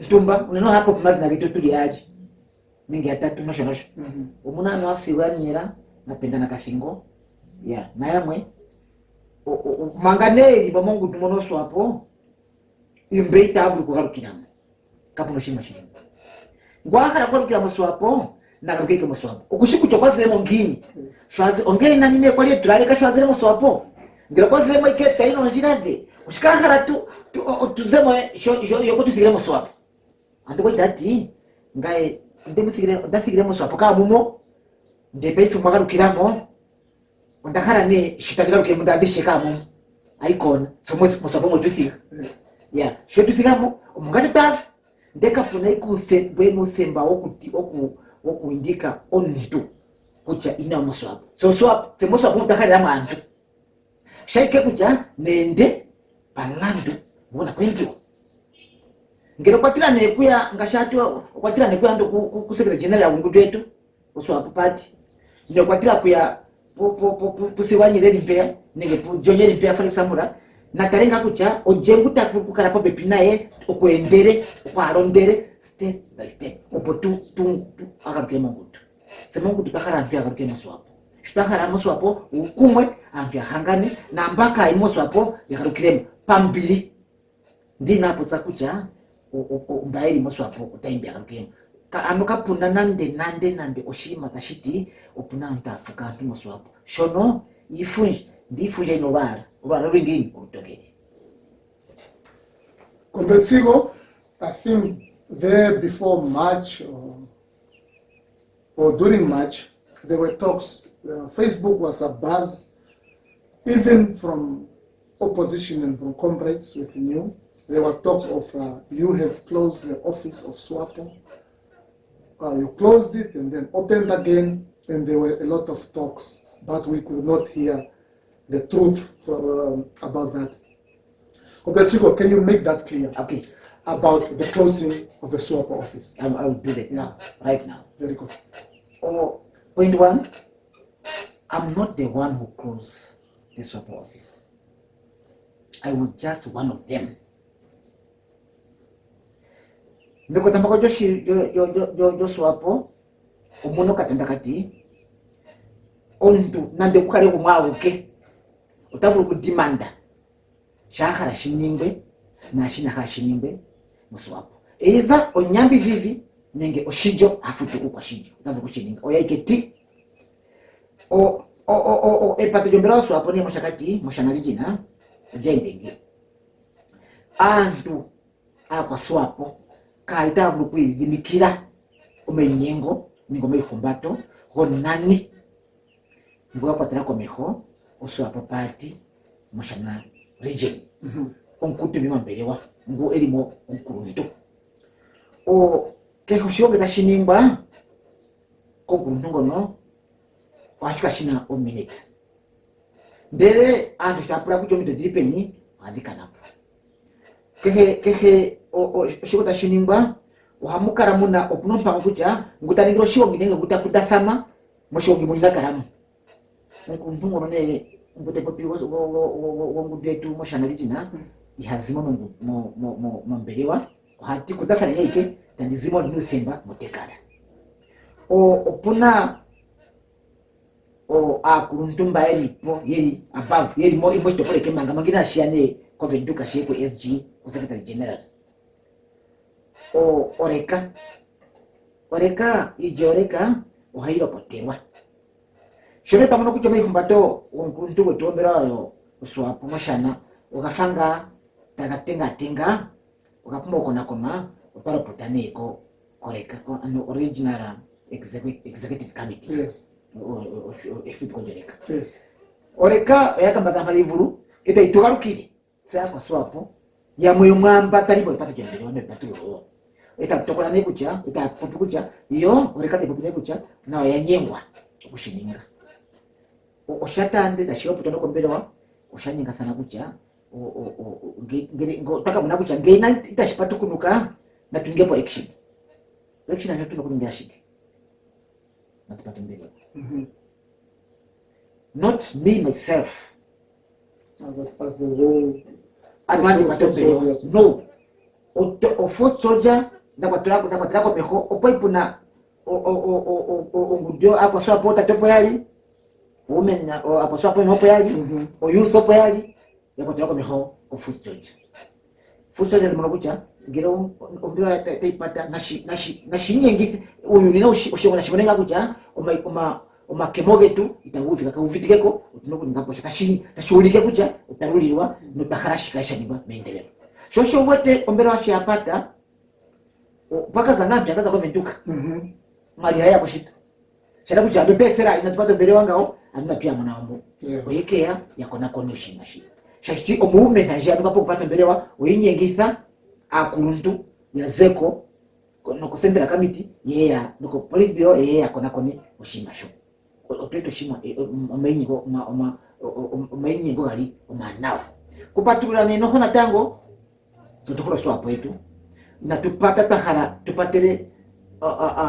tumba uneno hapo pumazi na kitu tuli aji ningi atatu nosho umunano asiwanyira napenda na kafingo ya na yamwe manganeli bamongu tumonoso hapo imbeita avuru kugarukiramo kapuno shima shima ngwahara kwa muswapo na rugeke muswapo ukushiku kwazi lemo ngini shwazi ongei na nine kwa letu raleka shwazi lemo muswapo ngira kwazi lemo iketa ino njirade ushikahara tuzemo yoko tusigire muswapo ande kwa dati ngai ndasigire muswapo ka mumo ndepeifu mwagarukiramo ndakara ne shitagira ruke mudadishika mumo icon somwe muswapo mo tusiga ya sho tusigamo umungate tafu ndekafuna ikuse bwenu semba okuindika ontu kucha ina muswapo so swap se muswapo mutakalira mantu shaike kucha nende palandu ngona kwentio ngero kwatira nekuya ngashatu kwatira nekuya ndo kusekera general ngudu yetu uswapo party ndo kwatira kuya pusiwanyire limpea nenge jonyere limpea Felix Samura natarenga kucha ojengu takukara pa bepinaye okuendere okwarondere step by step opotu tu akaruke mongutu semongutu takara ampia akaruke muswapo shitakara muswapo ukumwe ampia hangani na mpaka imuswapo yakarukiremo pambili ndina hapo sakucha mbairi muswapo utaimbia akarukemo ka anuka puna nande oshima tashiti opuna ntafuka antu muswapo shono ifunji ndifunje inobara ubana rwingini utogeri Kompetigo, I think there before March or during March, there were talks. Facebook was a buzz, even from opposition and from comrades with new. There were talks of you have closed the office of SWAPO. You closed it and then opened again, and there were a lot of talks, but we could not hear the truth about that. Kompetigo, can you make that clear? Okay. About the closing of the SWAPO office. I will do that now, right now. Very good. Point one, I'm not the one who closed the SWAPO office. I was just one of them. Mbeko tambako jo SWAPO, umuno katenda kati, ondu nande kukare kumwabuke, utavuru kudimanda, shahara shinimbe, na shinaha shinimbe, muswapo. Either onyambi vivi, nenge oshijo hafutu kwa shijo, utavuru kushininga. Oya iketi, epato jombera waswapo ni moshakati, moshanariji jendenge. Andu, kwa swapo, kaitavuru kuivinikira, umenyengo, ningo kumbato, honani, ngwa kwa tena komeho, oswapo party, moshana region. Onkutu bima mbelewa, ngu elimo onkurunito. Keho shioge ta shinimba, konkuruntungo no, washika shina o minute. Ndere, antu shitapura kuchomito zilipeni, wadhika napo. Kehe shioge ta shinimba, wahamukara muna opunompa kucha, nguta nigro shioge nenga nguta kudathama, moshioge munila karamu. Onkuruntungo no ne, ngute kopi wangudu yetu moshanariji na, ihazima mbelewa, hati kudasa na yake, tandizimo linu semba motekada. Opuna, kuruntumba yeri above, yeri mo imoshto pole kemanga, magina shiane kovenduka shieko SG, Secretary General. Oreka, ohairo potewa. Shone pamono kuchoma ikumbato, kuruntugo tuombera uswapo moshana, ukafanga tenga ukapumba kona utaro potaneko koreka original executive committee. Yes. Efipo konjereka. Yes. Oreka yakambata malivuru ita itugarukire tsa kwa swapo ya moyo mwamba talipo ipata jembele wame patulo ita tokona nekucha ita popukucha iyo oreka de popukucha kucha na yanyengwa kushininga oshata ande da shiropo tono kombelewa oshanyenga sana kucha taka muna kucha ngena itashipatu kunuka na tungepo action anatuna kuningia shiki na tupate mbele. Not me myself. As the role. No. o foot soldier ndakwatira komeho opo ipuna ongudio apo swapo tatopo yali women apo swapo nopo yali o youth opo yali yakwatira komeho o foot soldier. Foot soldier zimono kucha ngero ombira taipata nashi nyengisi uyu nina ushobora shibonenga kucha oma kemogetu itanguvika kauvitikeko utinokuningapo tashughulike kucha utarulirwa notaharashikasha niba maendeleo shosho wote ombera washiyapata paka zangambi akaza kuvenduka mali haya kushita shada kucha ndo pefera inatupata mbere wangao amina pia mwana wambo oyekea yakona kono shimashi shashi o movement ajia ndo kupata mbere wa oyinyengitha akuluntu ya zeko no kusendera kamiti yeya no police bureau yeya kona kone oshimasho opeto shima omayinyigo gali omanawa kupatula neno hona tango zotokola swapo yetu na tupata tahara tupatele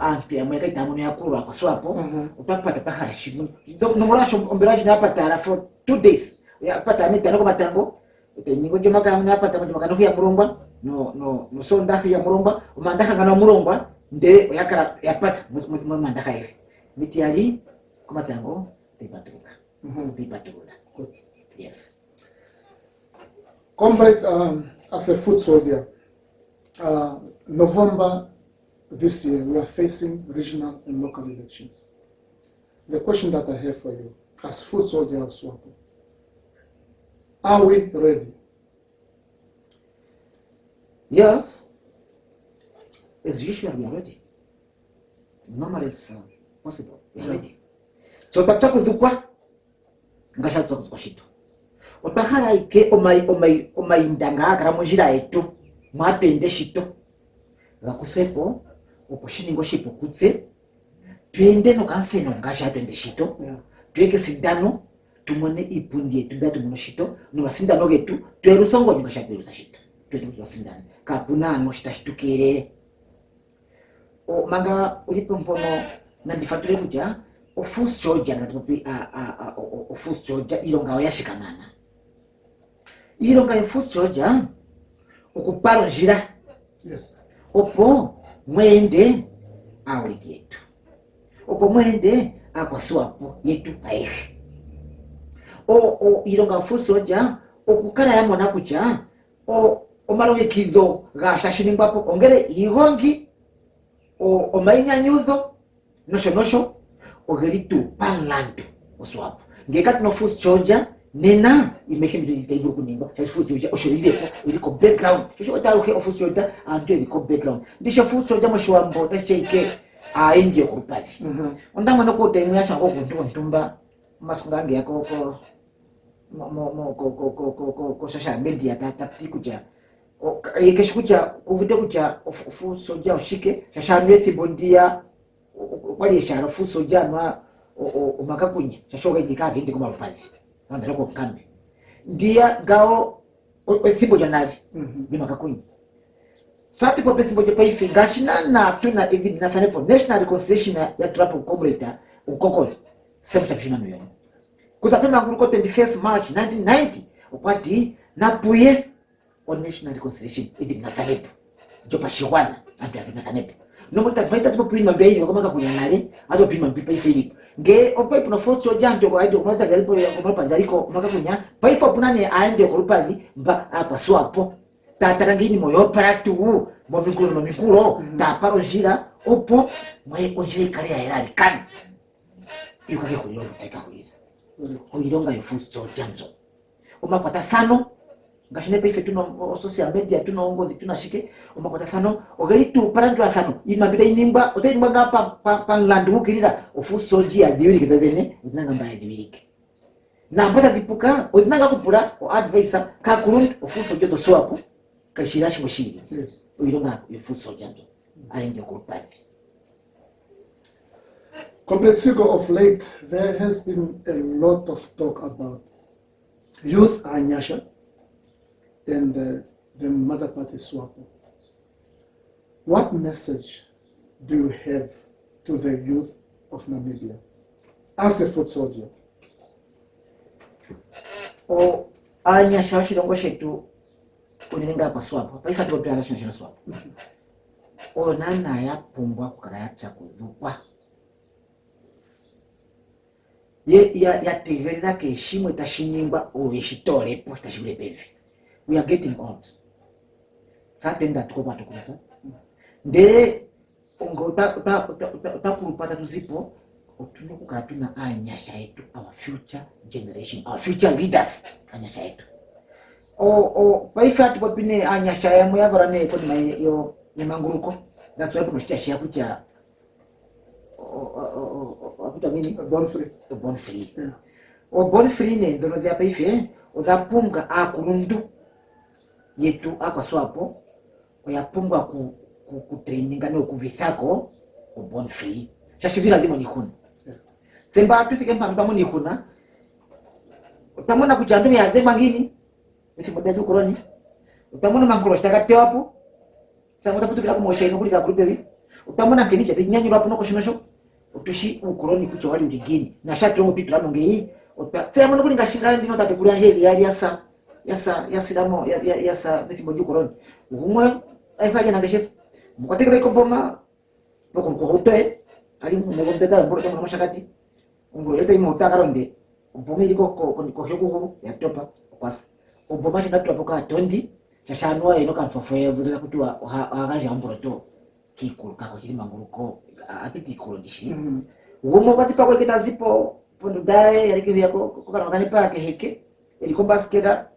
ampia mweka itamu ya kura kwa swapo utapata tahara shimu nomorasho omberaji na pata for 2 days ya pata mita no matango tenyingo joma kama na pata joma kano ya muromba no sonda ya muromba umandaka ngana muromba nde yakara yapata mandaka ile miti ali kuma tango tibatuka tibatuka. Yes. Comrade, as a foot soldier, November this year we are facing regional and local elections. The question that I have for you, as foot soldier of SWAPO, are we ready? Yes. As usual, we are ready. Normally it's possible. We are ready. So tapta kuzukwa ngashatsa kushito. Otahara ike omai ndanga kara mujira etu mwatende shito. Gakusepo oposhiningo shipo kutse twende no kamfeno ngashatende shito. Tweke sindano tumone ipundi yetu bya tumuno shito no basindano getu twerusongo ngashatwe shito. Twende kusindana. Kapuna no shitashtukere. O manga ulipo mpono na ndifatule kuja o foot soldier ngati popi o foot soldier ilonga yashikamana. Ilonga ya foot soldier okuparo njira. Yes. Opo mwende awuliki yetu. Opo mwende akwaswapo yetu aehe. O ilonga ya foot soldier okukara ya mwana kucha o marogekizo gashashinimbapo ongere igongi o mainyanyuzo nosho ogeritu panlandu oswapo ngekati no foot soldier nena imehimbi itaivu kunimba shashi foot soldier oshirire iliko background shashi otaruke of foot soldier antu iliko background ndisha foot soldier mashwambo tacheke aende kurupati ondama no kote mwasha ngo kuntumba masungange yako ko social media tapti kuja ikeshukuja kuvute kuja foot soldier oshike shashanwe thibondia kwali shara foot soldier ma makakunya shashoga ndika ndi kuma rupazi ndara ko kambi ndia gao thimbo janali ndi makakunya sati po thimbo je paifi gashina na tuna even na sanepo national reconciliation ya trapo comrade ukokoli semta fina no yoni kuzapema nguruko 21st March 1990 upati napuye on national reconciliation even na sanepo jopa shiwana ambi na sanepo no multa baita tipo pima bei kama kakunyanale ato pima pipa ifilipo nge opai puna foot soldier ndio kwa hiyo kunaweza galipo ya kwa panzaliko makakunya paifa punane aende kwa rupazi mba apa swapo tatarangini moyo paratu momikulo taparo jira opo mwe ojire kale ya irali kan yuko ke kuyo teka kuliza oyironga yo foot soldier nzo omapata thano ngashine paife tuno social media tuno ongozi tunashike omapata thano ogeritu parantu thano imabita inimba otayimba ngapa panlandu mukirira foot soldier diwiri kitadene uzinanga mbaya diwirike na mpata dipuka uzinanga kupura o advisor ka kuruntu foot soldier to swapo kashirashi mushiri. Yes. Oyironga yo foot soldier nzo aende kurupati. Comrade Sigo, of late, there has been a lot of talk about youth Anyasha and the mother party SWAPO. What message do you have to the youth of Namibia as a foot soldier? O Anyasha shilongo shetu unenga kwa swap paifa tu pia national swap ona na ya pumbwa kukara ya chakuzukwa ya tegerera ke shimwe tashinimba o ishitore po tashibule pevi. We are getting old. Sapenda tuko patukuta nde ongo ta kurupata tuzipo otuno kukara tuna anyasha yetu, our future generation, our future leaders anyasha yetu paifa tuko pine anyasha ya muyavara ne ko yo nyemanguruko. That's why tunashia kucha akuta nini born free yeah. Born free ne nzono za paife ozapunga akurundu yetu akwa swapo oyapunga ku training no kuvithako born free shashivira ndimo nikuna semba tusike mpamba mo nikuna utamona kuchandu ya zema ngini isi modaju koroni utamona mangolo stakate wapo sasa utaputukira ko moshe no kulika grupe utamona kenija tinyanyi wapo no koshinosho utushi ukoroni kucho wali ngini na shatrongo pitula nongei sema no kulinga shinga ndino tate kulanje yali yasilamo yasa bisi moju koroni umwe aifaje na chef mukatekele ko bonga poko ko hotel ali mu ngombeka mboro kama mashakati ngoro yete imo utakaronde ubomiri ko hyokuhuru ya topa kwasa uboma shina topa ka tondi chashanwa ino kamfofo vuza kutwa akaje amboroto kikuru kako chiri manguruko apiti kurodishi umo bati pa kweketa zipo pondo dae yalike vyako kokana kane pa heke iliko basketa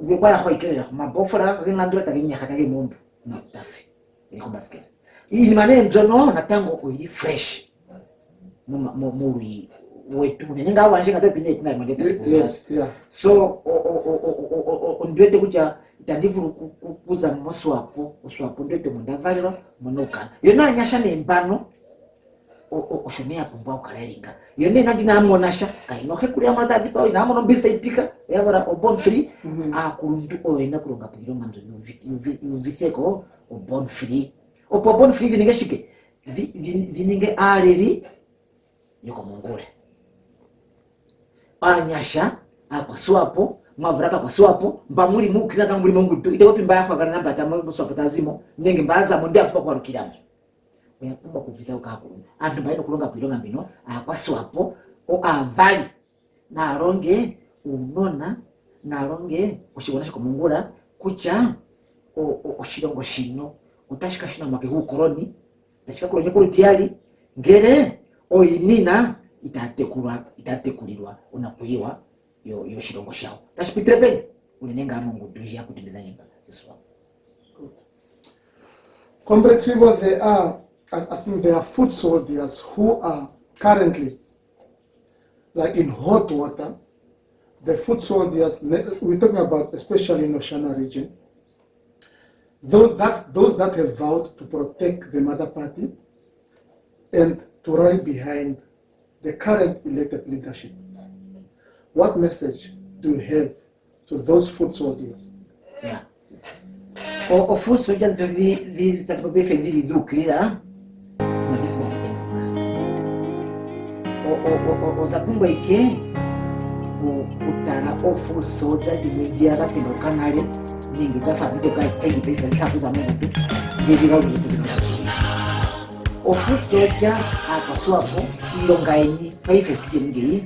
ngekwa ya khoikerera mabofora kakinlandura takinya katake mombo na tasi iliko basketa ini mane mzono natango oili fresh muri wetu nenga wanje ngata pine kuna mandete yes yeah. So ondwete kucha itandivuru kuza moswapo oswapo ndwete mundavalira munoka yona nyasha nembano oshomea pumba ukalelinga yone nandi namonasha kainoke kuli amata dipa ina mono bista itika yabara born free akulundu oena kulonga piro ngando yuvitheko born free born free diningeshike dininge aleri yoko mongole anyasha apa swapo mavraka kwa swapo mbamuli mukira tamuli mungu ite wapi mbaya kwa kana mbata mu swapo tazimo ndenge mbaza mo ndia kwa rukiramo oyapumba kuvisa ukakuru antu baino kulonga pilonga mbino apa swapo o avali na ronge unona na ronge ushibona shiko mungura kucha oshilongo shino utashika shina make hu koroni tashika kolonye ko tiali ngere oinina itatekulirwa unakuiwa yo shilongo shao tashipitire peni ulinenga mungu duji yakutendeza nyimba yeswa. Good. Comparatively, I think there are food soldiers who are currently like in hot water. The food soldiers we're talking about, especially in Oshana region, those that have vowed to protect the mother party and to rally behind the current elected leadership. What message do you have to those food soldiers? Yeah. Food soldiers, these that will be fairly do clear. The Pumba ike utara food soldier the media that in Canary, being the family guy take the different capos a minute. They will food soldier at a swap, Longaini, pay 15 days.